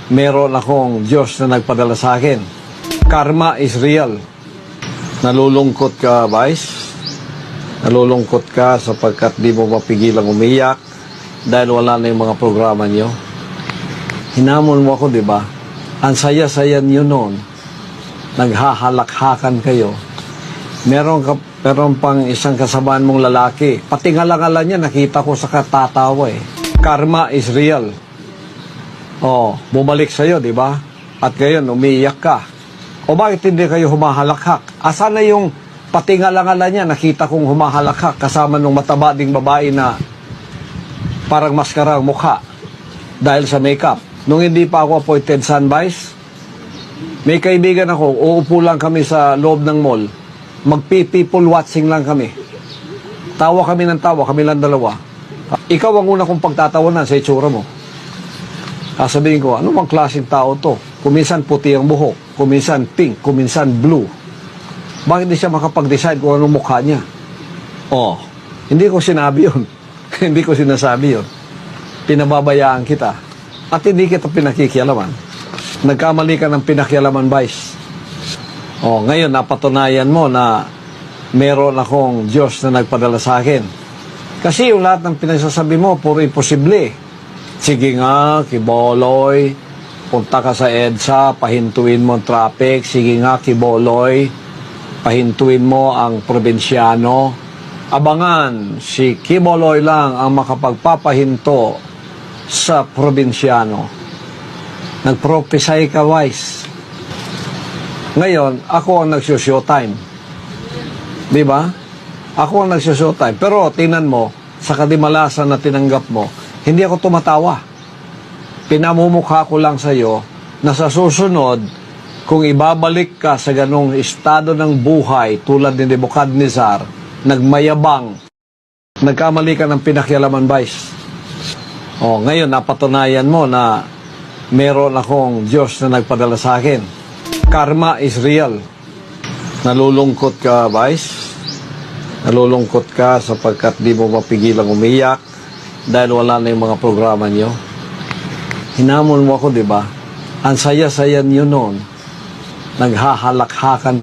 meron akong Diyos na nagpadala sa akin. Karma is real. Nalulungkot ka, Vice? Nalulungkot ka sapagkat di mo mapigilang umiyak dahil wala na yung mga programa nyo. Hinamon mo ako, di ba? Ang saya-saya nyo noon. Naghahalakhakan kayo. Meron pang isang kasamaan mong lalaki. Pati ngala-ngala niya, nakita ko sa katatawa eh. Karma is real. Oh, bumalik sa'yo, di ba? At ngayon, umiiyak ka. O bakit hindi kayo humahalakhak? Asan na yung pati ngala-ngala niya, nakita kong humahalakhak kasama nung mataba ding babae na parang maskara ang mukha dahil sa makeup. Nung hindi pa ako appointed Sun Vice, may kaibigan ako, uupo lang kami sa loob ng mall. Magpi-people watching lang kami. Tawa kami ng tawa, kami lang dalawa. Ikaw ang una kong pagtatawanan sa itsura mo. Sasabihin ko, ano bang klaseng tao to? Kuminsan puti ang buhok, kuminsan pink, kuminsan blue. Bakit di siya makapag-decide kung anong mukha niya? Oh, hindi ko sinabi yun. Hindi ko sinasabi yun. Pinababayaan kita. At hindi kita pinakikialaman. Nagkamali ka ng pinakialaman, Vice. Oh, ngayon napatunayan mo na meron akong Diyos na nagpadala sa akin. Kasi yung lahat ng pinagsasabi mo, puro imposible. Sige nga, Kiboloy, punta ka sa EDSA, pahintuin mo ang traffic. Sige nga, Kiboloy, pahintuin mo ang probinsyano. Abangan, si Kiboloy lang ang makapagpapahinto sa probinsyano. Nagprophesy ka, Vice. Ngayon, ako ang nagsushow-time. Di ba? Ako ang nagsushow-time. Pero, tingnan mo, sa kadimalasan na tinanggap mo, hindi ako tumatawa. Pinamumukha ko lang sa iyo na sa susunod, kung ibabalik ka sa ganong estado ng buhay tulad ni Nebuchadnezzar, nagmayabang, nagkamali ka ng pinakialaman, Vice. Oh, ngayon napatunayan mo na meron akong Diyos na nagpadala sa akin. Karma is real. Nalulungkot ka, Vice? Nalulungkot ka sapagkat di mo mapigilang umiyak dahil wala na yung mga programa nyo. Hinamon mo ako, di ba? Ang saya-saya nyo noon. Naghahalakhakan